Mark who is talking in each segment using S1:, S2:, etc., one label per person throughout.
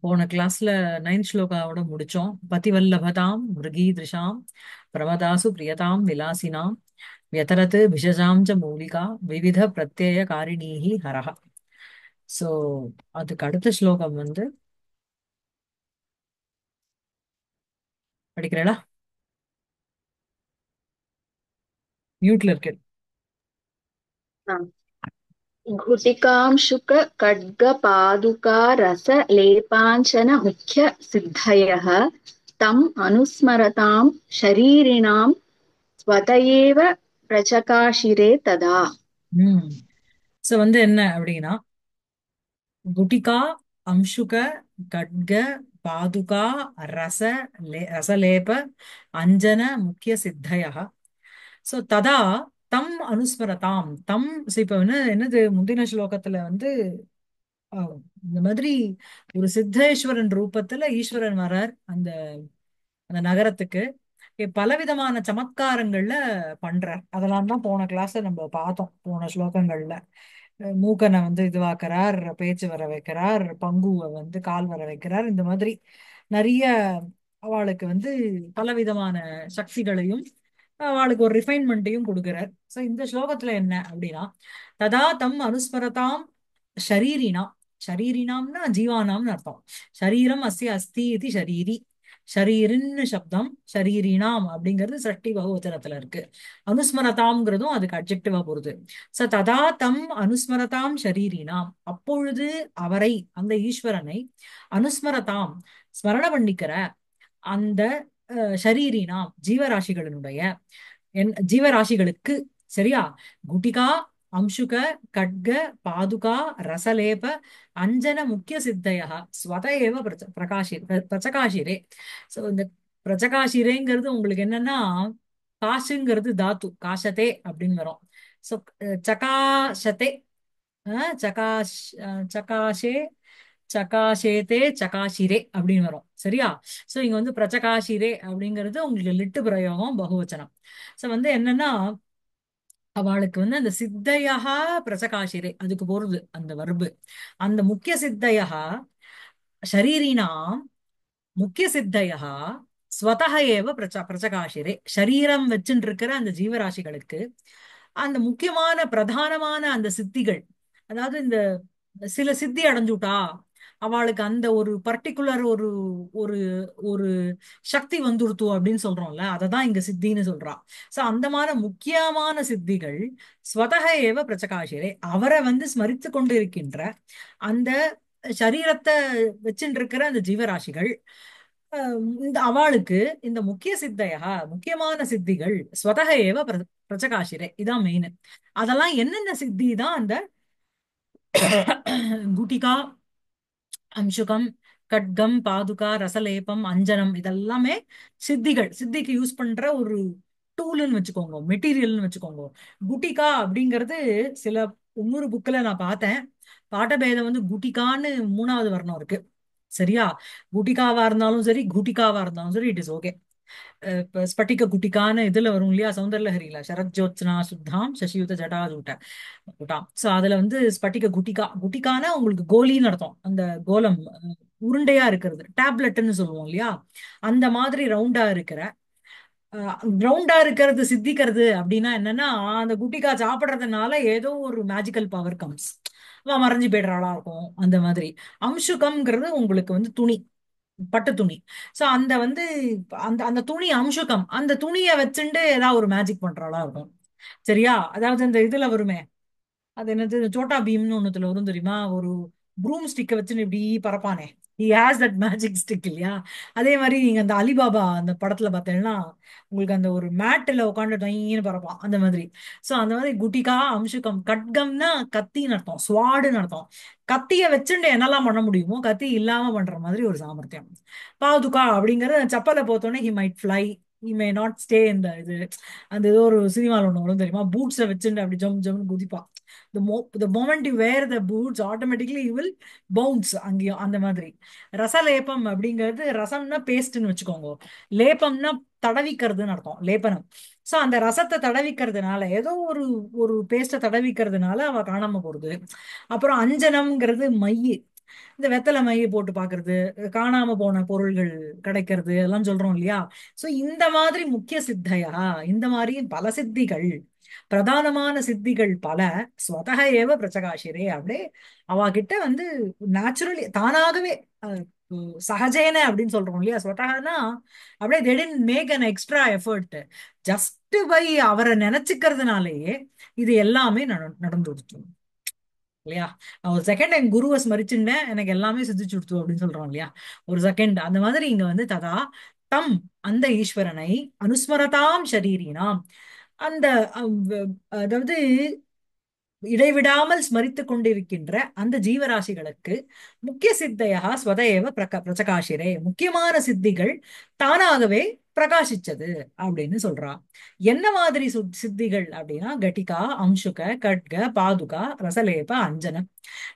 S1: போன கிளாஸ்ல 9th ஸ்லோகாவோட முடிச்சோம். பதிவல்லபதாம் மிருகீதிருஷாம் பிரமதாசு பிரியதாம் விலாசினாம் व्यतरत् भिषजां च மூலிகா விவித பிரத்யய காரிணீஹி ஹரஹ. சோ அதுக்கு அடுத்த ஸ்லோகம் வந்து படிக்கிறேளா? மியூட்ல இருக்கு.
S2: घुटिकांशुक खड्गपादुकारसलेपाञ्छन मुख्यसिद्धयः तम् अनुस्मरतां शरीरिणां स्वत एव प्रचकाशिरे तदा।
S1: ம். சோ வந்து என்ன அப்படின்னா, குட்டிகா அம்சுக கட்க பாதுகா ரச ரசலேப அஞ்சன முக்கிய சித்தயா. சோ ததா தம் அனுஸ்மரதாம் தம். இப்ப வந்து என்னது, முந்தின ஸ்லோகத்துல வந்து இந்த மாதிரி ஒரு சித்தேஸ்வரன் ரூபத்துல ஈஸ்வரன் வரார் அந்த அந்த நகரத்துக்கு. பலவிதமான சமத்காரங்கள்ல பண்றார். அதெல்லாம் தான் போன கிளாஸ்ல நம்ம பார்த்தோம். போன ஸ்லோகங்கள்ல மூக்கனை வந்து இதுவாக்குறார், பேச்சு வர வைக்கிறார், பங்குவை வந்து கால் வர வைக்கிறார். இந்த மாதிரி நிறைய அவளுக்கு வந்து பலவிதமான சக்திகளையும் அவளுக்கு ஒரு ரிஃபைன்மெண்ட்டையும் கொடுக்கிறார். சோ இந்த ஸ்லோகத்துல என்ன அப்படின்னா, ததா தம் அனுஸ்மரதாம் ஷரீரினா. ஷரீரினாம்னா ஜீவானாம்னு அர்த்தம். ஷரீரம் அஸ்ய அஸ்தி இது ஷரீரி. ஷரீரின்னு சப்தம், ஷரீரினாம் அப்படிங்கிறது சஷ்டி பகுவச்சனத்துல இருக்கு. அனுஸ்மரதாம்ங்கிறதும் அதுக்கு அட்ஜெக்டிவா போறது. ச ததா தம் அனுஸ்மரதாம் ஷரீரினாம், அப்பொழுது அவரை அந்த ஈஸ்வரனை அனுஸ்மரதாம் ஸ்மரண பண்ணிக்கிற அந்த ஷரீரினாம் ஜீவராசிகளினுடைய ஜீவராசிகளுக்கு. சரியா? குட்டிகா அம்சுக கட்க பாதுகா ரசலேப அஞ்சன முக்கிய சித்தய ஸ்வத ஏவ பிரச்சகாசிரே. சோ இந்த பிரச்சகாசிரேங்கிறது உங்களுக்கு என்னன்னா, காசுங்கிறது தாத்து, காசத்தே அப்படின்னு வரும். சோ சகாசத்தே, சகாஷ் சகாஷே சகாஷேதே சகாஷிரே அப்படின்னு வரும். சரியா? சோ இங்க வந்து பிரச்சகாஷிரே அப்படிங்கிறது உங்களுக்கு லிட்டு பிரயோகம், பகுவச்சனம். சோ வந்து என்னன்னா, அவளுக்கு வந்து அந்த சித்தையா பிரசகாசிரே அதுக்கு போறது அந்த வர்பு. அந்த முக்கிய சித்தையா ஷரீரினாம் முக்கிய சித்தையா ஸ்வதஹ ஏவ பிரச்சகாசிரே. ஷரீரம் வச்சுட்டு இருக்கிற அந்த ஜீவராசிகளுக்கு அந்த முக்கியமான பிரதானமான அந்த சித்திகள், அதாவது இந்த சில சித்தி அடைஞ்சுட்டா அவளுக்கு அந்த ஒரு பர்டிகுலர் ஒரு ஒரு ஒரு சக்தி வந்துருத்து அப்படின்னு சொல்றோம்ல, அததான் இங்க சித்தின்னு சொல்றா. சோ அந்த மாதிரி முக்கியமான சித்திகள் ஸ்வதக ஏவ பிரச்சகாசிரே, அவரை வந்து ஸ்மரித்து கொண்டு இருக்கின்ற அந்த சரீரத்தை வச்சுட்டு இருக்கிற அந்த ஜீவராசிகள், இந்த அவளுக்கு இந்த முக்கிய சித்தையா முக்கியமான சித்திகள் ஸ்வதக ஏவ பிரச்சகாசிரே, இதான் மெயின். அதெல்லாம் என்னென்ன சித்தி தான் அந்த குட்டிகா அம்சுகம் கட்கம் பாதுகா ரசலேபம் அஞ்சனம் இதெல்லாமே சித்திகள். சித்திக்கு யூஸ் பண்ற ஒரு டூல்னு வச்சுக்கோங்க, மெட்டீரியல்னு வச்சுக்கோங்க. குட்டிகா அப்படிங்கிறது சில இன்னொரு புக்ல நான் பார்த்தேன். பாட்டபேதம் வந்து குட்டிகான்னு மூணாவது வர்ணம் இருக்கு. சரியா? குட்டிகாவா இருந்தாலும் சரி, குட்டிகாவா இருந்தாலும் சரி, இட் இஸ் ஓகே. இப்ப ஸ்பட்டிக குட்டிகான்னு இதுல வரும் இல்லையா, சௌந்தர்லஹரியில சரத் ஜோத்ஸ்னா சுத்தாம் சசியுத ஜடாஜூட்ட குட்டாம். சோ அதுல வந்து ஸ்பட்டிக குட்டிகா, குட்டிகானா உங்களுக்கு கோலின்னு அர்த்தம். அந்த கோலம் உருண்டையா இருக்கிறது, டேப்லெட்னு சொல்லுவோம் இல்லையா, அந்த மாதிரி ரவுண்டா இருக்கிற ரவுண்டா இருக்கிறது சித்திக்கிறது அப்படின்னா என்னன்னா, அந்த குட்டிக்கா சாப்பிடுறதுனால ஏதோ ஒரு மேஜிக்கல் பவர் கம்ஸ், மறைஞ்சு போயிடுறாளா இருக்கும் அந்த மாதிரி. அம்சுகம்ங்கிறது உங்களுக்கு வந்து துணி, பட்டு துணி. சோ அந்த வந்து அந்த அந்த துணி அம்சுகம், அந்த துணியை வச்சுட்டு ஏதாவது ஒரு மேஜிக் பண்றாளா இருக்கும். சரியா? அதாவது இந்த இதுல வருமே, அது என்னது, சோட்டா பீம்னு ஒண்ணுத்துல வரும் தெரியுமா, ஒரு ப்ரூம் ஸ்டிக்கை வச்சுன்னு இப்படி பறப்பானே, he has that magic stick இல்லையா. அதே மாதிரி நீங்க அந்த அலிபாபா அந்த படத்துல பார்த்தீங்கன்னா உங்களுக்கு அந்த ஒரு மேட்டில் உட்காந்து டைன்னு பறப்பான் அந்த மாதிரி. சோ அந்த மாதிரி குட்டிகா அம்சுகம். கட்கம்னா கத்தின்னு அர்த்தம், ஸ்வாடுன்னு அர்த்தம். கத்திய வச்சுட்டு என்னெல்லாம் பண்ண முடியுமோ கத்தி இல்லாம பண்ற மாதிரி ஒரு சாமர்த்தியம். பாதுகா அப்படிங்கறது சப்பலை போத்தோன்னே he might fly, he may not stay இந்த இது. அந்த ஏதோ ஒரு சினிமாவில் ஒண்ணு வரும் தெரியுமா, பூட்ஸை வச்சுட்டு அப்படி ஜம் ஜம்னு குதிப்பான். the moment you wear the boots automatically you will bounce அங்கேயும் அந்த மாதிரி. ரசலேபம் அப்படிங்கிறது, ரசம்னா பேஸ்ட்னு வச்சுக்கோங்க, லேபம்னா தடவிக்கிறதுன்னு அர்த்தம், லேபனம். சோ அந்த ரசத்தை தடவிக்கிறதுனால ஏதோ ஒரு ஒரு பேஸ்ட தடவிக்கிறதுனால அவ காணாம போறது. அப்புறம் அஞ்சனம்ங்கிறது மை. இந்த வெத்தலை மை போட்டு பாக்குறது, காணாம போன பொருள்கள் கிடைக்கிறது எல்லாம் சொல்றோம் இல்லையா? சோ இந்த மாதிரி முக்கிய சித்தையா, இந்த மாதிரி பல சித்திகள், பிரதானமான சித்திகள் பல ஸ்வதக ஏவ பிரச்சகாஷிரே, அப்படியே அவகிட்ட வந்து நேச்சுரலி தானாகவே சகஜேன அப்படின்னு சொல்றோம் இல்லையா? ஸ்வதகனா அப்படியே they didn't make an extra effort, just by அவரை நினைச்சுக்கிறதுனாலேயே இது எல்லாமே நடந்து கொடுத்தோம் இல்லையா? நான் ஒரு செகண்ட் என் குருவை ஸ்மரிச்சுட்டேன், எனக்கு எல்லாமே சித்திச்சு கொடுத்து அப்படின்னு சொல்றோம் இல்லையா? ஒரு செகண்ட் அந்த மாதிரி இங்க வந்து ததா தம், அந்த ஈஸ்வரனை அனுஸ்மரதாம் ஷரீரினாம், அந்த அதாவது இடைவிடாமல் ஸ்மரித்துக் கொண்டிருக்கின்ற அந்த ஜீவராசிகளுக்கு முக்கிய சித்தையா ஸ்வதேவ பிரச்சகாஷிரே, முக்கியமான சித்திகள் தானாகவே பிரகாசிச்சது அப்படின்னு சொல்றா. என்ன மாதிரி சித்திகள் அப்படின்னா கட்டிகா அம்சுக கட்க பாதுகா ரசலேப அஞ்சனம்.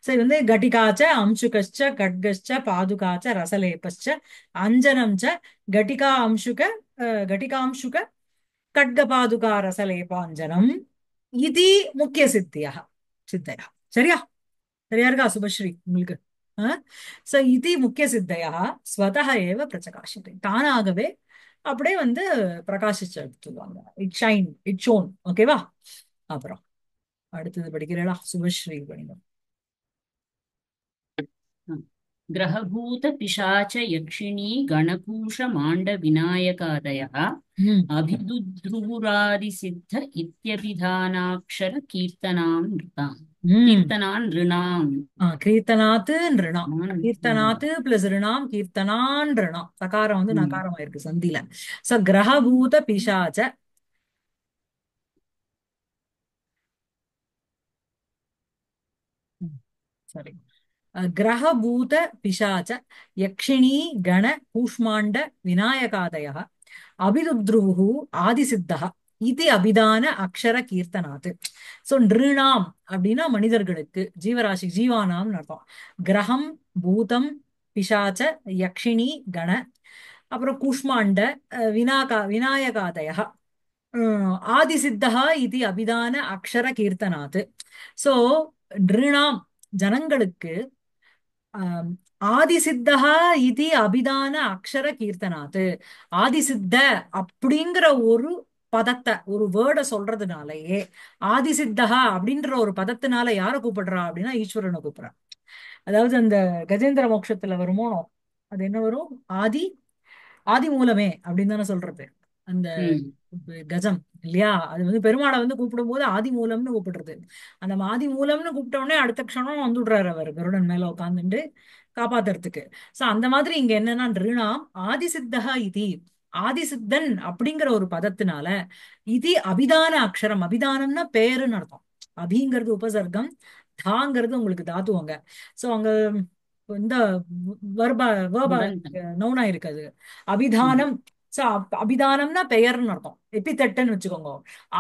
S1: சரி, வந்து கட்டிகாச்ச அம்சுகச்ச கட்கச்ச பாதுகாச்ச ரசலேபச்ச அஞ்சனம் ச கட்டிகா அம்சுக கட்டிகாம்சுக கட்கபாதுகா ரசலேபாஞ்சனம் இது முக்கிய சித்தையா. சரியா? சரியா இருக்கா சுபஸ்ரீ உங்களுக்கு? சோ இது முக்கிய சித்தையா ஸ்வதः ஏவ பிரச்சகாசித்தை, தானாகவே அப்படியே வந்து பிரகாசிச்சு எடுத்துவாங்க. It shine, it shone. ஓகேவா? அப்புறம் அடுத்தது படிக்கிறீங்களா? சுபஸ்ரீ படிங்க.
S3: ग्रहभूत पिशाच यक्षिणी गणपूष माण्ड विनायकादयः
S1: ம்
S3: अभिदुद्रुवुरादिसिद्ध इत्यभिधानाक्षर
S1: ம்
S3: कीर्तनान् नृणाम्
S1: கீர்த்தனாத்து நிருணாம். கீர்த்தனாத்து பிளஸ் ரிணாம் கீர்த்தனான் ரிணாம். சகாரம் வந்து நகாரம் ஆயிருக்கு சந்தில. சோ கிரகபூத பிசாச்ச, சரி, கிரகபூத பிசாச்ச யக்ஷிணி கண கூஷ்மாண்ட விநாயகாதயः அபிதுத்ருவுஹு ஆதிசித்தः இது அபிதான அக்ஷர கீர்த்தனாத்து. சோ நிருணாம் அப்படின்னா மனிதர்களுக்கு, ஜீவராசி ஜீவானாம் அர்த்தம். கிரகம், பூதம், பிசாச்ச, யக்ஷினி கண, அப்புறம் கூஷ்மாண்ட விநாயகாதய ஆதிசித்தா இது அபிதான அக்ஷர கீர்த்தனாத்து. சோ நிருணாம் ஜனங்களுக்கு ஆம், ஆதிசித்தா இது அபிதான அக்ஷர கீர்த்தனாத்து, ஆதிசித்த அப்படிங்கிற ஒரு பதத்தை, ஒரு வேர்டை சொல்றதுனாலயே, ஆதிசித்தா அப்படின்ற ஒரு பதத்தினால யாரை கூப்பிடுறா அப்படின்னா ஈஸ்வரனை கூப்பிடுறா. அதாவது அந்த கஜேந்திர மோட்சத்துல வருமோ, அது என்ன வரும்? ஆதி, ஆதி மூலமே அப்படின்னு தானே சொல்றது அந்த கஜம் இல்லையா? அது வந்து பெருமாளை வந்து கூப்பிடும் போது ஆதி மூலம்னு கூப்பிடுறது. அந்த ஆதி மூலம்னு கூப்பிட்ட உடனே அடுத்த க்ஷணம் வந்துடுறாரு அவர் கருடன் மேல உட்காந்துட்டு காப்பாத்துறதுக்கு. சோ அந்த மாதிரி இங்க என்னன்னா ரிணாம் ஆதிசித்தா இதி, ஆதிசித்தன் அப்படிங்கிற ஒரு பதத்தினால இது அபிதான அக்ஷரம், அபிதானம்னா பேருன்னு அர்த்தம். அபிங்கிறது உபசர்க்கம், தாங்கிறது உங்களுக்கு தாத்துவங்க. சோ அங்க இந்த வர்பா வேர்பா நவுனா இருக்காது, அபிதானம். சோ அபிதானம்னா பெயர்னு அர்த்தம், எபித்தட்டுன்னு வச்சுக்கோங்க.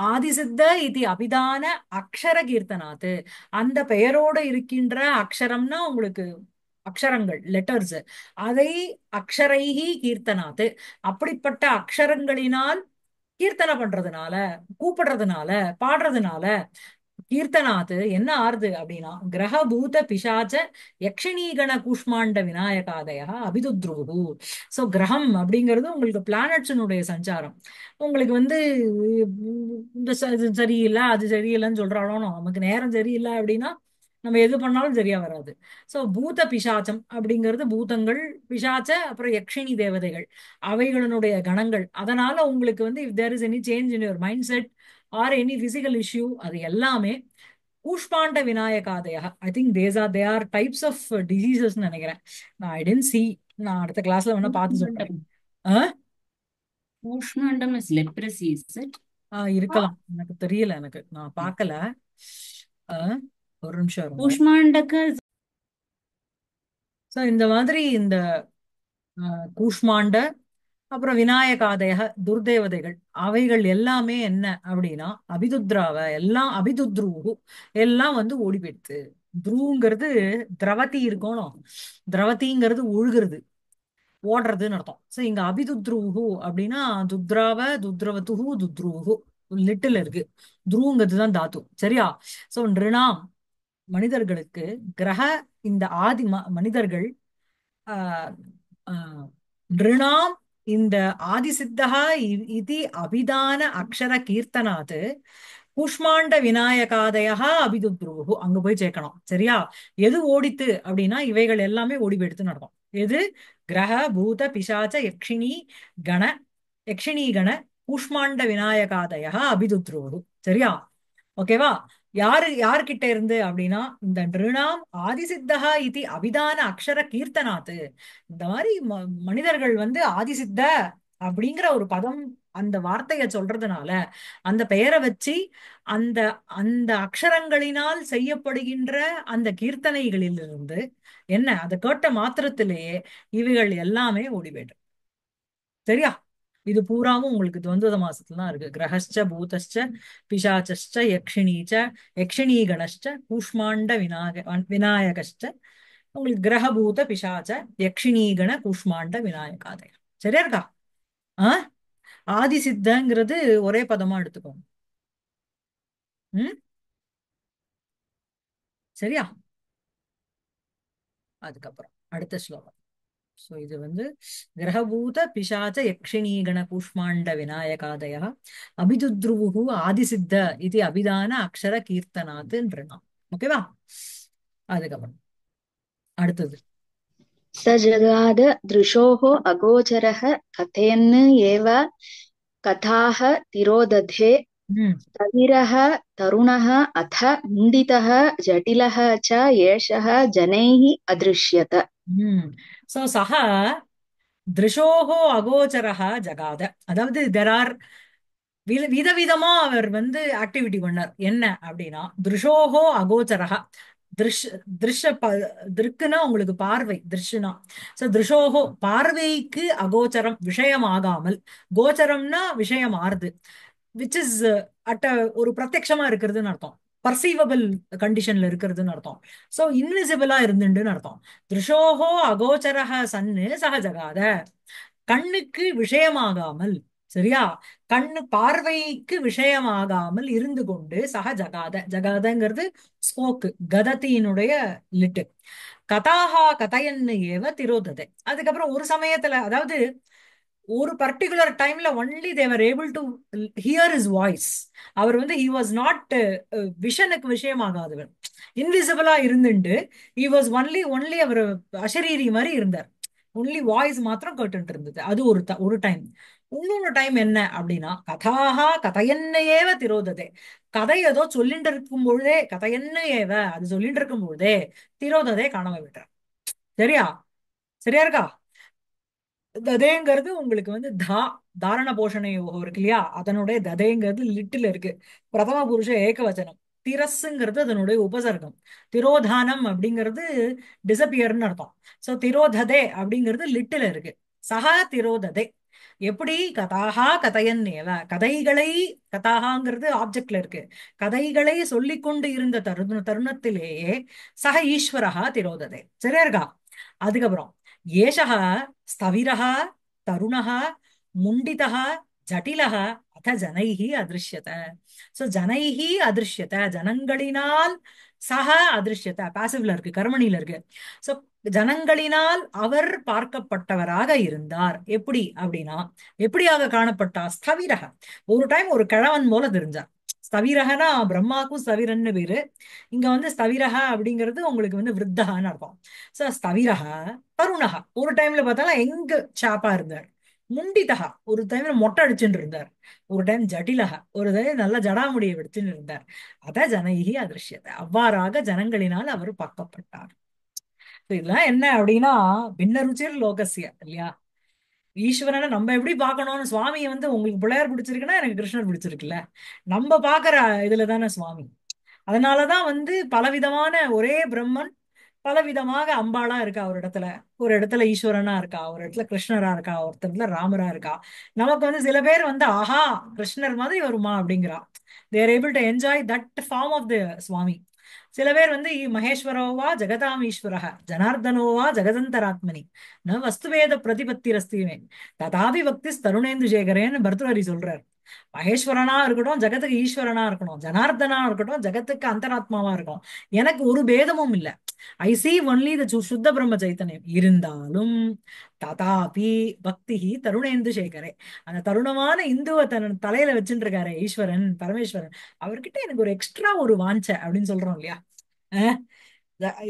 S1: ஆதிசித்த இது அபிதான அக்ஷர கீர்த்தனாத்து, அந்த பெயரோட இருக்கின்ற அக்ஷரம்னா உங்களுக்கு அக்ஷரங்கள், லெட்டர்ஸ், அதை அக்ஷரைஹி கீர்த்தனாத்து, அப்படிப்பட்ட அக்ஷரங்களினால் கீர்த்தனை பண்றதுனால, கூப்பிடுறதுனால, பாடுறதுனால கீர்த்தனாத்து என்ன ஆறுது அப்படின்னா கிரகபூத பிசாச்ச யக்ஷிணீகண கூஷ்மாண்ட விநாயகாதயா அபிதுத்ருவு. சோ கிரகம் அப்படிங்கிறது உங்களுக்கு பிளானட்ஸினுடைய சஞ்சாரம். உங்களுக்கு வந்து இந்த இது சரியில்லை அது சரியில்லைன்னு சொல்றாளோ, நமக்கு நேரம் சரியில்லை அப்படின்னா நம்ம எது பண்ணாலும் சரியா வராது. சோ பூத பிசாச்சம் அப்படிங்கிறது பூதங்கள், பிசாச்ச அப்புறம் யக்ஷினி தேவதைகள், அவைகளினுடைய கணங்கள். அதனால உங்களுக்கு வந்து if there is any change in your mind set or any physical issue, அது எல்லாமே கூஷ்மாண்ட விநாயகாதயா, I think they are types of diseases நினைக்கிறேன். நான் ஐ டென்ட் சி, நான் அடுத்த கிளாஸ்ல வேணா பார்த்து சொல்றேன்.
S3: கூஷ்மாண்டம் இஸ் லெப்ரசி, இஸ் இட்?
S1: இருக்கலாம், எனக்கு தெரியல, எனக்கு நான் பார்க்கல. ஒரு நிமிஷம் இருக்கும்.
S3: கூஷ்மாண்டக்கு
S1: சோ இந்த மாதிரி இந்த கூஷ்மாண்ட அப்புறம் விநாயகாதய துர்தேவதைகள், அவைகள் எல்லாமே என்ன அப்படின்னா அபிதுத்ராவ, எல்லாம் அபிதுத்ரூ, எல்லாம் வந்து ஓடி போயிடுது. த்ரூங்கிறது திரவதி இருக்கணும், திரவதிங்கிறது ஒழுகிறது, ஓடுறதுன்னு அர்த்தம். சோ இங்க அபிதுத்ரூஹு அப்படின்னா துத்ராவ துத்ரவதுஹு துத்ரூஹு லிட்டில் இருக்கு, த்ரூங்கிறது தான் தாத்து. சரியா? சோ நிருணாம் மனிதர்களுக்கு கிரக இந்த ஆதி மனிதர்கள் ஆஹ் ஆஹ் நிருணாம் இந்த ஆதிசித்தா இது அபிதான அக்ஷர கீர்த்தனாத் கூஷ்மாண்ட விநாயகாதயா அபிதுத்ருவு அங்க போய் சேர்க்கணும் சரியா. எது ஓடித்து அப்படின்னா இவைகள் எல்லாமே ஓடி போயிடுத்து நடக்கும். எது கிரக பூத பிசாச்ச யக்ஷினி கண யக்ஷினி கண கூஷ்மாண்ட விநாயகாதயா அபிதுத்ருவு சரியா. ஓகேவா. யார்கிட்ட இருந்து அப்படின்னா இந்த நிருணாம் ஆதிசித்தா இது அபிதான அக்ஷர கீர்த்தனாத்து இந்த மாதிரி மனிதர்கள் வந்து ஆதிசித்த அப்படிங்கிற ஒரு பதம் அந்த வார்த்தைய சொல்றதுனால அந்த பெயரை வச்சு அந்த அந்த அக்ஷரங்களினால் செய்யப்படுகின்ற அந்த கீர்த்தனைகளிலிருந்து என்ன அதை கேட்ட மாத்திரத்திலேயே இவைகள் எல்லாமே ஓடிவிடும் சரியா. இது பூராவும் உங்களுக்கு துவந்துவ மாசத்துல தான் இருக்கு. கிரகஸ்ச பூதஸ்ச பிசாச்சஸ்ச யக்ஷிணீச்ச யக்ஷிணீ கணஸ்ச கூஷ்மாண்ட விநாயகஸ்ச உங்களுக்கு கிரகபூத பிசாச்ச யக்ஷிணீகண கூஷ்மாண்ட விநாயகாதய சரியா இருக்கா. ஆஹ் ஆதிசித்தங்கிறது ஒரே பதமா எடுத்துக்கோங்க. ம் சரியா. அதுக்கப்புறம் அடுத்த ஸ்லோகம். சோ இது வந்து கிரகபூத பிசாச்ச யக்ஷிணீகண கூஷ்மாண்ட விநாயகாதய அபிதுத்ருவு ஆதிசித்த இது அபிதான அக்ஷர கீர்த்தனாத் நிருணாம். ஓகேவா. அதுக்கப்புறம் அடுத்தது
S2: स जगाद दृशोः अगोचरः कथयन् एव कथाः तिरोदधे
S1: ம்
S2: स्थविरः तरुणः अथ मुण्डितः जटिलः च एषः जनैः अदृश्यत.
S1: ம் சோ சஹ திருஷோஹோ அகோச்சரஹ ஜகாத அதாவது தெர் ஆர் விதவிதமா அவர் வந்து ஆக்டிவிட்டி பண்ணார். என்ன அப்படின்னா திருஷோஹோ அகோச்சரஹ திருஷ் திருஷ திருக்குன்னா உங்களுக்கு பார்வை திருஷ்னா. சோ திருஷோஹோ பார்வைக்கு அகோச்சரம் விஷயமாகாமல் கோச்சரம்னா விஷயம் ஆறுது விச் இஸ் அட்ட ஒரு பிரத்யக்ஷமா இருக்கிறதுன்னு அர்த்தம். பர்சீவபிள் கண்டிஷன்ல இருக்கிறதுன்னு அர்த்தம். சோ இன்விசிபிளா இருந்துன்னு அர்த்தம். திருஷோஹோ அகோச்சரஹ சன்னு சகஜகாத கண்ணுக்கு விஷயமாகாமல் சரியா. கண்ணு பார்வைக்கு விஷயமாகாமல் இருந்து கொண்டு ஜகாத ஜகாதங்கிறது ஸ்மோக்கு கதத்தினுடைய லிட்டு கதாஹா கதையன்னு ஏவ திரோததை. அதுக்கப்புறம் ஒரு சமயத்துல அதாவது ஒரு பர்டிகுலர் டைம்ல only they were able to hear his voice. அவர் வந்து ஹி வாஸ் நாட் விஷனுக்கு விஷயமாகாதவர் இன்விசிபிளா இருந்துட்டு ஹி வாஸ் ஒன்லி ஒன்லி அவர் அசரீரி மாதிரி இருந்தார். ஒன்லி வாய்ஸ் மாத்திரம் கேட்டு இருந்தது. அது ஒரு டைம். இன்னொன்னு டைம் என்ன அப்படின்னா கதாஹா கதையன்ன ஏவ திரோததே கதை ஏதோ சொல்லிட்டு இருக்கும் பொழுதே கதையன்ன ஏவ அது சொல்லிட்டு இருக்கும் பொழுதே திரோததே காணாம விட்டார். சரியா. சரியா இருக்கா. ததேங்கிறது உங்களுக்கு வந்து தாரண போஷண யோகம் இருக்கு இல்லையா அதனுடைய ததேங்கிறது லிட்டில் இருக்கு. பிரதம புருஷ ஏகவச்சனம். திரஸ்ங்கிறது அதனுடைய உபசர்க்கம். திரோதானம் அப்படிங்கிறது டிசப்பியர்னு அர்த்தம். சோ திரோததே அப்படிங்கிறது லிட்டில் இருக்கு. சகா திரோததே எப்படி கதாகா கதையன் ஏவ கதைகளை கதாகாங்கிறது ஆப்ஜெக்ட்ல இருக்கு. கதைகளை சொல்லிக்கொண்டு இருந்த தருணத்திலேயே சக ஈஸ்வரஹா திரோததே சரியா இருக்கா. அதுக்கப்புறம் ஏஷः ஸ்தவிரः தருணः முண்டிதः ஜடிலः அத ஜனைஹி அதிருஷ்யத. சோ ஜனைஹி அதிருஷ்யத ஜனங்களினால் சக அதிருஷ்யத பாசிவ்ல இருக்கு கர்மணில இருக்கு. சோ ஜனங்களினால் அவர் பார்க்கப்பட்டவராக இருந்தார். எப்படி அப்படின்னா எப்படியாக காணப்பட்டா ஸ்தவிரக ஒரு டைம் ஒரு கிழவன் போல தெரிஞ்சார். ஸ்தவிரகனா பிரம்மாக்கும் ஸ்தவிரன்னு பேரு. இங்க வந்து ஸ்தவிரக அப்படிங்கிறது உங்களுக்கு வந்து விருத்தகான்னு அர்த்தம். சோ ஸ்தவிரக தருணக ஒரு டைம்ல பார்த்தாலும் எங்க சாப்பா இருந்தார். முண்டிதகா ஒரு டைம்ல மொட்டை அடிச்சுட்டு இருந்தார். ஒரு டைம் ஜடிலக ஒரு டைம் நல்ல ஜடாமுடியை வெடிச்சுட்டு இருந்தார். அத ஜனகி அதிருஷ்யத்தை அவ்வாறாக ஜனங்களினால் அவர் பார்க்கப்பட்டார். இதெல்லாம் என்ன அப்படின்னா பின்ன ருச்சிர் லோகசிய இல்லையா. ஈஸ்வரனை நம்ம எப்படி பார்க்கணும்னு சுவாமியை வந்து உங்களுக்கு பிள்ளையார் பிடிச்சிருக்குன்னா எனக்கு கிருஷ்ணர் பிடிச்சிருக்குல்ல. நம்ம பாக்குற இதுல தானே சுவாமி. அதனாலதான் வந்து பலவிதமான ஒரே பிரம்மன் பலவிதமாக அம்பாளா இருக்கா. ஒரு இடத்துல ஒரு இடத்துல ஈஸ்வரனா இருக்கா ஒரு இடத்துல கிருஷ்ணரா இருக்கா ஒரு இடத்துல ராமரா இருக்கா. நமக்கு வந்து சில பேர் வந்து ஆஹா கிருஷ்ணர் மாதிரி வருமா அப்படிங்கிறா. They're able to enjoy that form of the swami. சில பேர் வந்து மகேஸ்வரோவா ஜெகதாம் ஈஸ்வரः ஜனார்தனோவா ஜெகதந்தராத்மனி ந வஸ்துவேத பிரதிபத்திரஸ்தியுமே ததாபி பக்தி தருணேந்து சேகரேன்னு பர்தஹரி சொல்றார். மகேஸ்வரனா இருக்கட்டும் ஜெகத்துக்கு ஈஸ்வரனா இருக்கணும் ஜனார்தனா இருக்கட்டும் ஜெகத்துக்கு அந்தராத்மாவா இருக்கும் எனக்கு ஒரு பேதமும் இல்ல. ஐ see only the சுத்த பிரம்ம சைத்தன்யம் இருந்தாலும் ததாபி பக்தி தருணேந்து சேகரே, அந்த தருணமான இந்துவை தன் தலையில வச்சுட்டு இருக்காரு ஈஸ்வரன் பரமேஸ்வரன், அவர்கிட்ட எனக்கு ஒரு எக்ஸ்ட்ரா ஒரு வாஞ்சை அப்படின்னு சொல்றோம் இல்லையா. அஹ்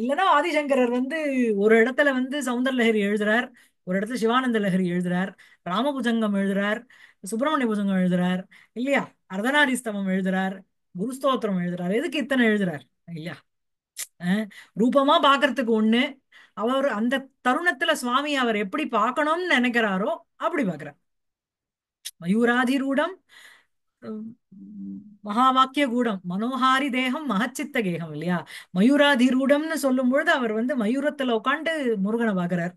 S1: இல்லைன்னா ஆதிசங்கரர் வந்து ஒரு இடத்துல வந்து சௌந்தரலஹரி எழுதுறார், ஒரு இடத்துல சிவானந்த லஹரி எழுதுறார், ராமபுஜங்கம் எழுதுறார், சுப்பிரமணிய புஜங்கம் எழுதுறார் இல்லையா, அர்த்தநாரீஸ்தவம் எழுதுறார், குருஸ்தோத்திரம் எழுதுறார். எதுக்கு இத்தனை எழுதுறார் இல்லையா. அஹ் ரூபமா பாக்குறதுக்கு ஒண்ணு, அவர் அந்த தருணத்துல சுவாமி அவர் எப்படி பார்க்கணும்னு நினைக்கிறாரோ அப்படி பாக்குறார். மயூராதிரூடம் உம், மகாவாக்கிய கூடம் மனோஹாரி தேகம் மகச்சித்த கேகம் இல்லையா. மயூராதிரூடம்னு சொல்லும் பொழுது அவர் வந்து மயூரத்துல உட்காந்து முருகனை பாக்குறார்.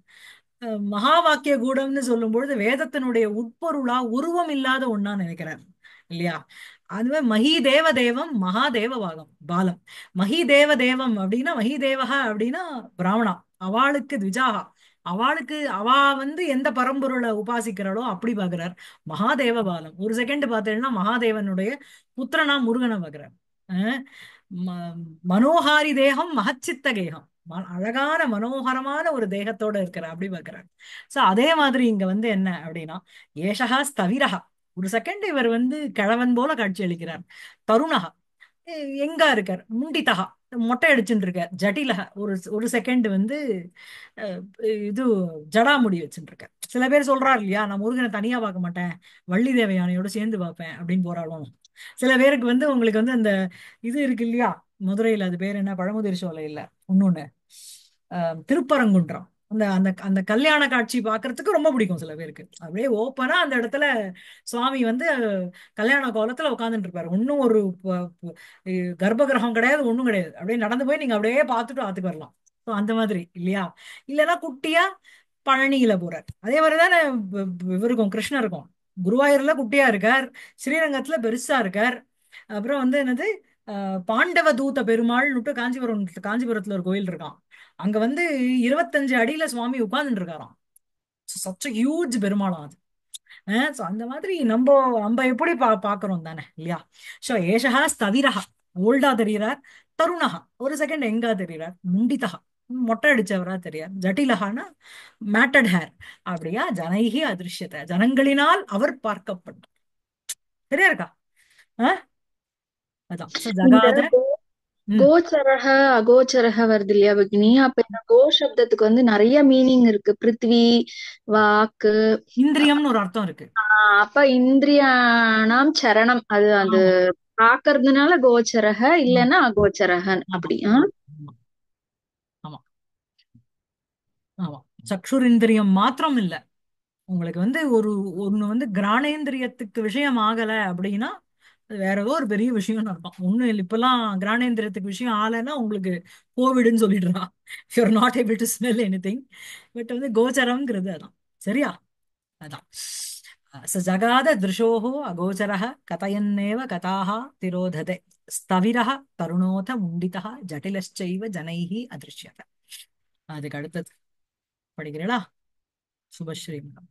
S1: மகா வாக்கிய கூடம்னு சொல்லும் பொழுது வேதத்தினுடைய உட்பொருளா உருவம் இல்லாத ஒண்ணா நினைக்கிறார் இல்லையா. அதுவே மகி தேவ தேவம் மகாதேவ பாகம் பாலம். மகி தேவ தேவம் அப்படின்னா மகி தேவகா அப்படின்னா பிராமணா, அவளுக்கு த்விஜாகா, அவளுக்கு அவ வந்து எந்த பரம்பொருளை உபாசிக்கிறாளோ அப்படி பாக்குறார். மகாதேவ பாலம் ஒரு செகண்ட் பார்த்தேன்னா மகாதேவனுடைய புத்திரனா முருகனை பாக்குறார். அஹ் ம- மனோஹாரி தேகம் மகச்சித்த கேகம், அழகான மனோகரமான ஒரு தேகத்தோட இருக்கிற அப்படி பாக்குறார். சோ அதே மாதிரி இங்க வந்து என்ன அப்படின்னா ஏஷகா ஸ்தவிரஹா, ஒரு செகண்ட் இவர் வந்து கிழவன் போல காட்சி அளிக்கிறார். தருணகா எங்கா இருக்கார், முண்டிதகா மொட்டை அடிச்சுட்டு இருக்கார். ஜட்டிலகா ஒரு ஒரு செகண்ட் வந்து அஹ், இது ஜடாமுடி வச்சுட்டு இருக்கார். சில பேர் சொல்றாரு இல்லையா, நான் முருகனை தனியா பார்க்க மாட்டேன், வள்ளி தேவயானையோட சேர்ந்து பார்ப்பேன் அப்படின்னு போராடுவோம். சில பேருக்கு வந்து உங்களுக்கு வந்து அந்த இது இருக்கு இல்லையா, மதுரையில அது பேர் என்ன, பழமுதிர் சோலை இல்ல இன்னொன்னு, திருப்பரங்குன்றம், அந்த அந்த அந்த கல்யாண காட்சி பார்க்கிறதுக்கு ரொம்ப பிடிக்கும் சில பேருக்கு. அப்படியே ஓப்பனா அந்த இடத்துல சுவாமி வந்து கல்யாண கோலத்துல உட்கார்ந்துட்டு இருப்பாரு. ஒன்னும் ஒரு கர்ப்ப கிரகம் கிடையாது, ஒண்ணும் கிடையாது, அப்படியே நடந்து போய் நீங்க அப்படியே பார்த்துட்டு ஆத்துக்கு வரலாம். So அந்த மாதிரி இல்லையா. இல்லைன்னா குட்டியா பழனியில போறார். அதே மாதிரிதானே இவருக்கும் கிருஷ்ணருக்கும், குருவாயூர்ல குட்டியா இருக்கார், ஸ்ரீரங்கத்துல பெருசா இருக்கார். அப்புறம் வந்து என்னது பாண்டவ தூத பெருமாள்னுட்டு காஞ்சிபுரத்துல ஒரு கோயில் இருக்கான். அங்க வந்து 25 அடியில சுவாமி உட்கார்ந்துட்டு இருக்காராம். சச் ஹியூஜ் பெருமாளாம் அது. சோ அந்த மாதிரி நம்ம நம்ம எப்படி பாக்குறோம் தானே இல்லையா. சோ ஏஷா ஸ்தவிரஹா ஓல்டா தெரியறார். தருணஹா ஒரு செகண்ட் எங்கா தெரியறார். முண்டிதஹா மொட்டை அடிச்சவரா தெரியார். ஜட்டிலஹானா மேட்டட் ஹேர் அப்படியா. ஜனைகி அதிருஷ்யத்தை ஜனங்களினால் அவர் பார்க்கப்பட்டார். சரியா இருக்கா. அஹ் அதான் சோ
S2: இந்த
S1: ஜகாத. ம்.
S2: கோச்சரக அகோச்சரக வருது இல்லையா பகினி, அப்ப இந்த கோ சப்தத்துக்கு வந்து நிறைய மீனிங் இருக்கு. பிருத்வி, வாக்கு,
S1: இந்திரியம்னு ஒரு அர்த்தம் இருக்கு.
S2: அப்ப இந்திரியானாம் சரணம், அது அது
S1: ஆமா.
S2: பாக்குறதுனால கோச்சரக,
S1: ம்.
S2: இல்லைன்னா அகோச்சரகன்
S1: ஆமா
S2: அப்படி.
S1: ஆமா ஆமா ஆமா ஆமா. சக்ஷுரிந்திரியம் மாத்திரம் இல்ல, உங்களுக்கு வந்து ஒரு ஒண்ணு வந்து கிராணேந்திரியத்துக்கு விஷயம் ஆகல அப்படின்னா அது வேற ஏதோ ஒரு பெரிய விஷயம்னு அர்த்தம். ஒண்ணு இல்ல, இப்பெல்லாம் கிராணேந்திரியத்துக்கு விஷயம் ஆகலைன்னா உங்களுக்கு கோவிட்னு சொல்லிடுறா. You are not able to smell anything. But வந்து கோச்சரம்ங்கிறது அதான். சரியா. அதான் ஜகாத திருஷோஹோ அகோச்சரः கதயன்னேவ கதாः திரோததே ஸ்தவிரः தருணோத முண்டிதः ஜட்டிலश्चैव ஜனைः அதிருஷ்யத. அதுக்கு அடுத்தது படிக்கிறீங்களா. சுபஸ்ரீ மேடம்.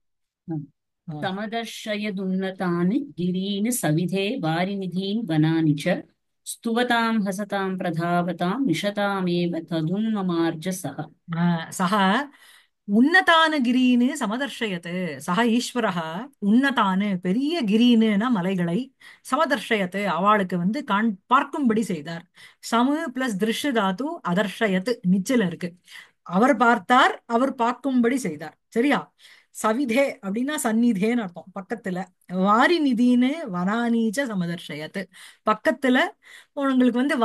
S3: समदर्शयदुन्नतान् गिरीन् सविधे वारिनिधीन् वनानि च स्तुवतां हसतां प्रधावतां निशतामेव तदुन्ममार्जसः।
S1: सः உன்னதான கிரீன்னு சமதர்ஷயத்து. சக ஈஸ்வரः உன்னதானு பெரிய கிரீனுனா மலைகளை, சமதர்ஷயத்து அவளுக்கு வந்து பார்க்கும்படி செய்தார். சமு பிளஸ் திருஷ்ய தாத்து அதர்ஷயத்து நிச்சல இருக்கு. அவர் பார்த்தார், அவர் பார்க்கும்படி செய்தார். சரியா. சவிதே அப்படின்னா சந்நிதேன்னு அர்த்தம் பக்கத்துல. வாரி நிதின்னு வனானீச்ச சமதர்ஷயத்து பக்கத்துல. உங்களுக்கு வந்து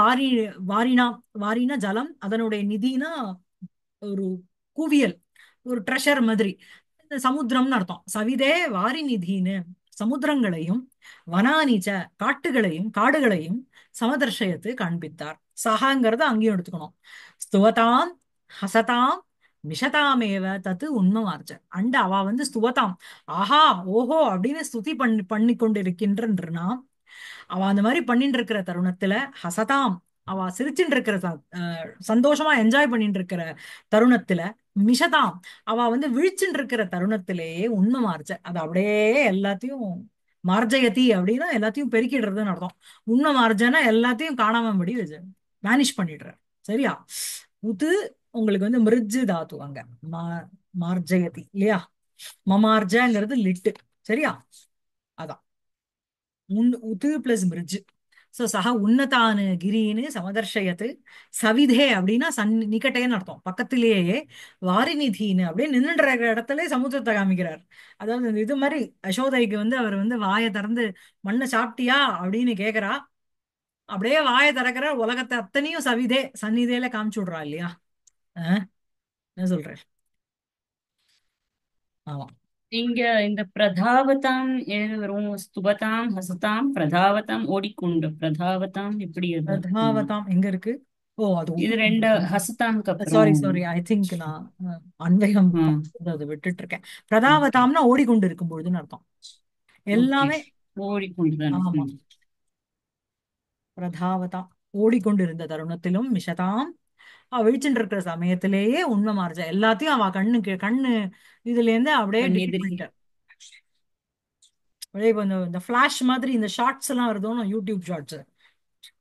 S1: வாரினா வாரினா ஜலம், அதனுடைய நிதினா ஒரு குவியல், ஒரு ட்ரெஷர் மாதிரி. இந்த சமுத்திரம்னு அர்த்தம். சவிதே வாரி நிதின்னு சமுத்திரங்களையும் வனானீச்ச காட்டுகளையும் காடுகளையும் சமதர்ஷயத்து காண்பித்தார். சகாங்கிறத அங்கேயும் எடுத்துக்கணும். ஸ்துவதாம் ஹசதாம் மிஷதாமேவ தத்து உண்மமார்ச்ச அண்ட அவ வந்து ஸ்துவதாம் ஆஹா ஓஹோ அப்படின்னு ஸ்துதி பண்ணி கொண்டிருக்கின்றனா, அவ அந்த மாதிரி பண்ணிட்டு இருக்கிற தருணத்துல ஹசதாம் அவ சிரிச்சுட்டு இருக்கிற சந்தோஷமா என்ஜாய் பண்ணிட்டு இருக்கிற தருணத்துல, மிஷதாம் அவ வந்து விழிச்சுட்டு இருக்கிற தருணத்திலேயே உண்மை மாறுச்ச அது அப்படியே எல்லாத்தையும் மார்ஜயதி அப்படின்னா எல்லாத்தையும் பெருக்கிடுறதுன்னு அர்த்தம். உண்மை மார்ஜனா எல்லாத்தையும் காணாமபடி வேனிஷ் பண்ணிடுற. சரியா. உது உங்களுக்கு வந்து மிருஜ்ஜு தாத்து அங்க மா மார்ஜயதி இல்லையா? மமார்ஜங்கிறது லிட்டு. சரியா? அதான் உது பிளஸ் மிருஜ். சோ சக உன்னதானு கிரீனு சமதர்ஷயத்து சவிதே அப்படின்னா நிக்கட்டேன்னு அர்த்தம், பக்கத்திலேயே. வாரிநிதின்னு அப்படியே நின்னுன்ற இடத்துல சமுத்திரத்தை காமிக்கிறார். அதாவது இந்த இது மாதிரி யசோதைக்கு வந்து அவர் வந்து வாயை திறந்து மண்ணை சாப்பிட்டியா அப்படின்னு கேக்குறா. அப்படியே வாயை திறக்கிற உலகத்தை அத்தனையும் சவிதே சந்நிதியில காமிச்சு விடுறா இல்லையா? அஹ், என்ன சொல்றேன்? ஆமா.
S3: இங்க இந்த பிரதாவதாம் எழுது வரும், ஸ்துபதாம் ஹசதாம் பிரதாவதாம் ஓடிக்கொண்டு. பிரதாவதாம் எப்படி அது?
S1: பிரதாவதாம் எங்க இருக்கு? ஓ அது
S3: இது ரெண்டு ஹசதாம்க்கு
S1: சாரி
S3: அப்புறம்.
S1: சாரி, ஐ திங்க் நான் அன்வயம்
S3: ம்.
S1: அதை விட்டுட்டு இருக்கேன்.
S3: ஓகே
S1: பிரதாவதாம்னா ஓடிக்கொண்டு இருக்கும் பொழுதுன்னு அர்த்தம்.
S3: ஓகே,
S1: எல்லாமே.
S3: ஓடிக்கொண்டுதான்.
S1: ஆமா,
S3: ம்.
S1: பிரதாவதாம் ஓடிக்கொண்டிருந்த தருணத்திலும் மிஷதாம் விழிச்சுட்டு இருக்கிற சமயத்திலேயே உண்மை மாறுச்ச எல்லாத்தையும் அவ கண்ணு இதுல இருந்து அப்படியே டிலீட்
S3: கண்ணெதிரி.
S1: பண்ணிட்டார். அப்படியே இப்ப இந்த ஃபிளாஷ் மாதிரி இந்த ஷார்ட்ஸ் எல்லாம் வருதோன்னு, யூடியூப் ஷார்ட்ஸ்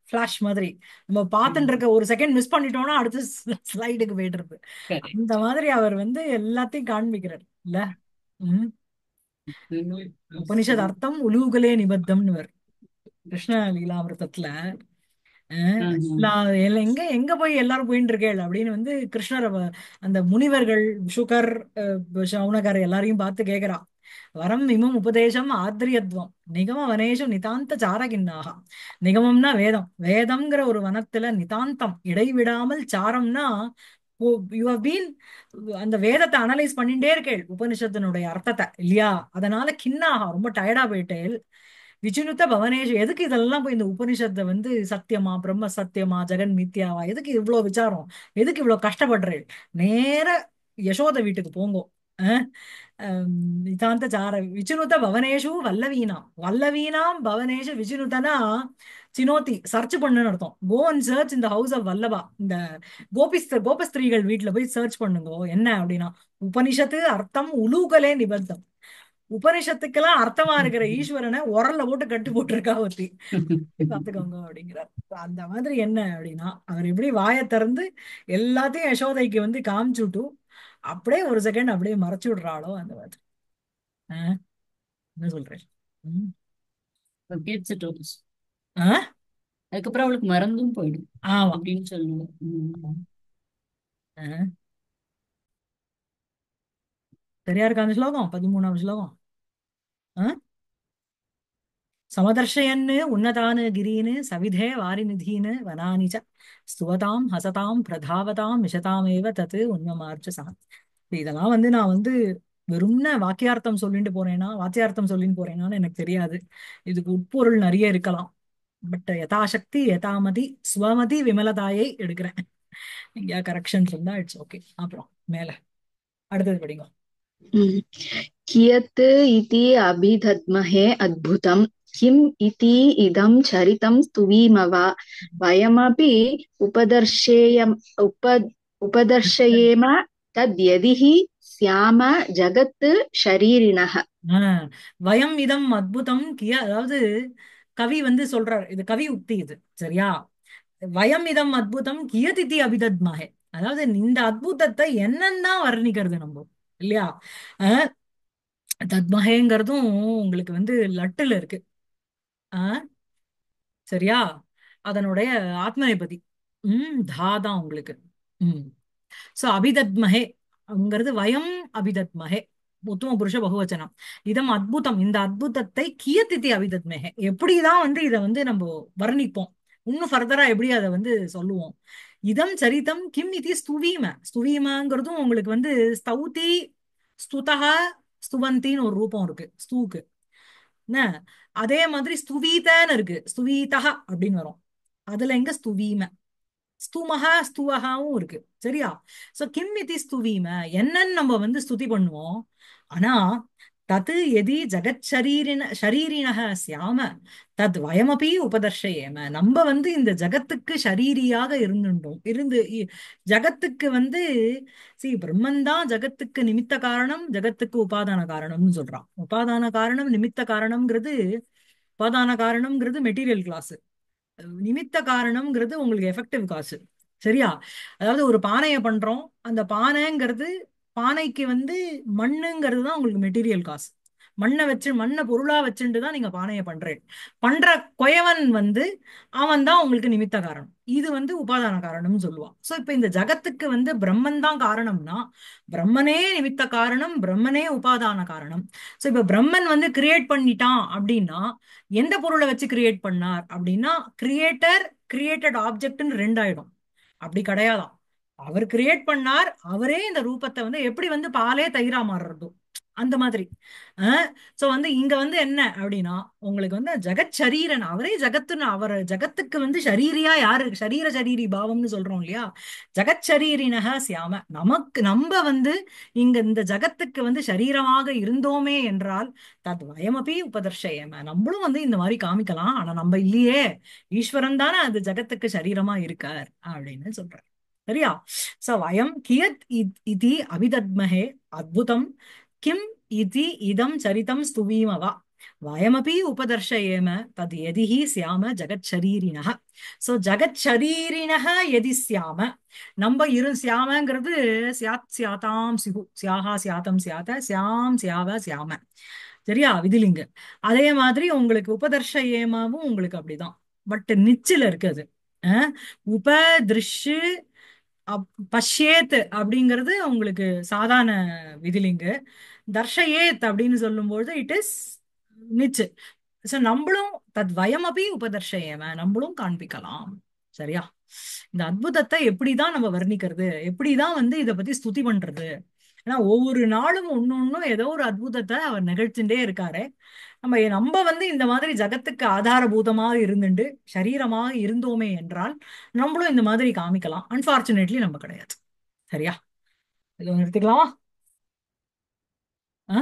S1: ஃபிளாஷ் மாதிரி நம்ம பார்த்துட்டு இருக்க ஒரு செகண்ட் மிஸ் பண்ணிட்டோம்னா அடுத்த ஸ்லைடுக்கு போயிட்டு இருக்கு. அந்த
S3: கரெக்ட்.
S1: மாதிரி அவர் வந்து எல்லாத்தையும் காண்பிக்கிறார் இல்ல. ம். உபனிஷத் அர்த்தம் உலூகலே நிபத்தம்னு வரும் கிருஷ்ண லீலாமிருதத்துல. எங்க எங்க போய் எல்லாரும் போயிட்டு இருக்கேள் அப்படின்னு வந்து கிருஷ்ணர் அந்த முனிவர்கள் சுகர் சவுனகர் எல்லாரையும் பார்த்து கேக்குறா. வரம் இமம் உபதேசம் ஆத்ரியத்வம் நிகம வனேஷு நிதாந்த சாரகின்னாக. நிகமம்னா வேதம், வேதம்ங்கிற ஒரு வனத்துல நிதாந்தம் இடைவிடாமல் சாரம்னா யூ ஹவ் பீன் அந்த வேதத்தை அனலைஸ் பண்ணிட்டே இருக்கேள் உபனிஷத்தினுடைய அர்த்தத்தை இல்லையா? அதனால கின்னாக ரொம்ப டயர்டா போயிட்டேள். விச்சுனுத்த பவனேஷ் எதுக்கு இதெல்லாம் போய் இந்த உபனிஷத்தை வந்து சத்தியமா பிரம்ம சத்தியமா ஜெகன் மித்யாவா எதுக்கு இவ்வளவு விசாரம், எதுக்கு இவ்வளவு கஷ்டப்படுறேன்? நேர யசோத வீட்டுக்கு போங்கோ. அஹ், நிதாந்த சார விச்சுனுத பவனேஷு வல்லவீனாம். வல்லவீனாம் பவனேஷு விச்சுனுதனா சினோதி சர்ச் பண்ணுன்னு அர்த்தம். கோ அண்ட் சர்ச் இந்த ஹவுஸ் ஆஃப் வல்லபா. இந்த கோபஸ்திரீகள் வீட்டுல போய் சர்ச் பண்ணுங்க என்ன அப்படின்னா உபனிஷத்து அர்த்தம் உலூகலே நிபந்தம். உபனிஷத்துக்கெல்லாம் அர்த்தமா இருக்கிற ஈஸ்வரனை உரல்ல போட்டு கட்டி போட்டிருக்கா ஒருத்தி. பாத்துக்கோங்க அப்படிங்கிறார். அந்த மாதிரி என்ன அப்படின்னா அவர் எப்படி வாயை திறந்து எல்லாத்தையும் யசோதைக்கு வந்து காமிச்சுட்டு அப்படியே ஒரு செகண்ட் அப்படியே மறைச்சு விடுறாளோ அந்த மாதிரி. ஆஹ், என்ன சொல்றேன்? ம். ஆஹ்,
S3: அதுக்கப்புறம் அவளுக்கு மறந்தும் போயிடும்
S1: ஆமா.
S3: அப்படின்னு சொல்லுவோம்.
S1: ஆஹ், சரியா இருக்கா அந்த ஸ்லோகம்? 13வது ஸ்லோகம். ஆஹ், समदर्शयन् उन्नतान् गिरीन् सविधे वारिनिधीन् वनानि च स्तुवतां हसतां प्रधावतां मिषतामेव तत् उन्ममार्जसः. இதெல்லாம் வந்து நான் வந்து வெறும்ன வாக்கியார்த்தம் சொல்லிட்டு போறேனா வாக்கியார்த்தம் சொல்லிட்டு போறேனான்னு எனக்கு தெரியாது. இதுக்கு உட்பொருள் நிறைய இருக்கலாம். பட் யதாசக்தி யதாமதி ஸ்வமதி விமலதாயை எடுக்கிறேன். எங்கேயா கரெக்ஷன்ஸ் இருந்தா இட்ஸ் ஓகே. அப்புறம் மேல அடுத்தது படிங்க.
S2: हम्म। कियत् इति अभिदद्महे अद्भुतम् किम् इति इदं चरितं स्तुवीम वा वयमपि उपदर्शयेम तद्यदि हि स्याम जगत् शरीरिणः।
S1: வயம் இதம் அத்புதம் அதாவது கவி வந்து சொல்றார், இது கவி உக்தி இது. சரியா? வயம் இதம் அத்புதம் கியதிதி அபிதத்மஹே. அதாவது இந்த அத்புதத்தை என்னன்னா வர்ணிக்கிறது நம்ம இல்லையா? அஹ், தத்மஹேங்கிறதும் உங்களுக்கு வந்து லட்டுல இருக்கு. அஹ், சரியா? அதனுடைய ஆத்மநேபதி தாதான் உங்களுக்கு. ம். சோ அபிதத்மஹே ங்கிறது வயம் அபிதத்மஹே உத்தம புருஷ பகுவச்சனம். இதம் அத்புதம் இந்த அத்புதத்தை கியத்திதி அபிதத்மஹே எப்படிதான் வந்து இதை வந்து நம்ம வர்ணிப்போம், இன்னும் ஃபர்தரா எப்படி அதை வந்து சொல்லுவோம். இதம் சரிதம் கிம் இது ஸ்துவீம. ஸ்துவீமங்கிறதும் உங்களுக்கு வந்து ஸ்தௌதி ஸ்துதக ஸ்துவந்தின்னு ஒரு ரூபம் இருக்கு ஸ்தூக்கு. என்ன? அதே மாதிரி ஸ்துவீதன்னு இருக்கு, ஸ்துவீதக அப்படின்னு வரும். அதுல எங்க ஸ்துவீம, ஸ்துமஹா ஸ்துவஹாவும் இருக்கு. சரியா? சோ கிம் இதி ஸ்துவீம என்னன்னு நம்ம வந்து ஸ்துதி பண்ணுவோம். ஆனா தத் எதி ஜகத் ஷரீரிணக சியாம தத் வயமபி உபதர்ஷயேம நம்ம வந்து இந்த ஜகத்துக்கு ஷரீரியாக ஜகத்துக்கு வந்து பிரம்மன் தான் ஜகத்துக்கு நிமித்த காரணம், ஜகத்துக்கு உபாதான காரணம்னு சொல்றான். உபாதான காரணம் நிமித்த காரணம்ங்கிறது, உபாதான காரணம்ங்கிறது மெட்டீரியல் கிளாஸ், நிமித்த காரணம்ங்கிறது உங்களுக்கு எஃபெக்டிவ் காசு. சரியா? அதாவது ஒரு பானையை பண்றோம், அந்த பானைங்கிறது, பானைக்கு வந்து மண்ணுங்கிறது தான் உங்களுக்கு மெட்டீரியல் காசு. மண்ணை வச்சு, மண்ணை பொருளா வச்சுட்டு தான் நீங்க பானையை பண்றேன். பண்ற கொயவன் வந்து அவன் தான் உங்களுக்கு நிமித்த காரணம். இது வந்து உபாதான காரணம்னு சொல்லுவான். சோ இப்ப இந்த ஜகத்துக்கு வந்து பிரம்மன் தான் காரணம்னா, பிரம்மனே நிமித்த காரணம், பிரம்மனே உபாதான காரணம். சோ இப்ப பிரம்மன் வந்து கிரியேட் பண்ணிட்டான் அப்படின்னா, எந்த பொருளை வச்சு கிரியேட் பண்ணார் அப்படின்னா, கிரியேட்டர் கிரியேட்டட் ஆப்ஜெக்ட்னு ரெண்டாயிடும். அப்படி கிடையாதாம். அவர் கிரியேட் பண்ணார், அவரே இந்த ரூபத்தை வந்து எப்படி வந்து பாலே தயிரா மாறுறதோ அந்த மாதிரி. சோ வந்து இங்க வந்து என்ன அப்படின்னா, உங்களுக்கு வந்து ஜெகத் சரீரன், அவரே ஜகத்துன்னு, அவர் ஜகத்துக்கு வந்து ஷரீரியா யாரு, ஷரீர சரீரி பாவம்னு சொல்றோம் இல்லையா? ஜகத் சரீரினக சியாம, நமக்கு நம்ம வந்து இங்க இந்த ஜகத்துக்கு வந்து சரீரமாக இருந்தோமே என்றால், தத் வயமபி உபதர்ஷயம, நம்மளும் வந்து இந்த மாதிரி காமிக்கலாம். ஆனா நம்ம இல்லையே, ஈஸ்வரன் தானே அது ஜகத்துக்கு சரீரமா இருக்கார் அப்படின்னு சொல்றார். சரியா? சோ வயம் கியத் இதி அபிதத்மஹே அத்புதம் கிம் இதி இதம் சரிதம் ஸ்துவீமவா வயமபி உபதர்ஷயேம தத் எதிஹி சியாம ஜகச்சரீரிணः. சோ ஜகச்சரீரிணः எதி சியாம, நம்ம இரு சியாமங்கிறது சியாத் சியாதாம் சிகு, சியாஹா சியாதம் சியாத, சியாம் சியாவ சியாம. சரியா? விதிலிங்க. அதே மாதிரி உங்களுக்கு உபதர்ஷயேமாவும் உங்களுக்கு அப்படிதான். பட் நிச்சில இருக்கு அது. அஹ் உபதிருஷு பஷ்யேத் அப்படிங்கிறது உங்களுக்கு சாதாரண விதிலிங்கு. தர்ஷயேத் அப்படின்னு சொல்லும்போது இட் இஸ் நிச்சு. சோ நம்மளும் தத் வயமபி உபதர்ஷயேம, நம்மளும் காண்பிக்கலாம். சரியா? இந்த அத்புதத்தை எப்படிதான் நம்ம வர்ணிக்கிறது, எப்படிதான் வந்து இதை பத்தி ஸ்துதி பண்றது? ஏன்னா ஒவ்வொரு நாளும் ஒன்னொன்னும் ஏதோ ஒரு அத்புதத்தை அவர் நிகழ்த்திண்டே இருக்காரு. நம்ம வந்து இந்த மாதிரி ஜகத்துக்கு ஆதாரபூதமாக இருந்துட்டு சரீரமாக இருந்தோமே என்றால் நம்மளும் இந்த மாதிரி காமிக்கலாம். அன்பார்ச்சுனேட்லி நம்ம கிடையாது. சரியா? இது நிறுத்திக்கலாமா? ஆ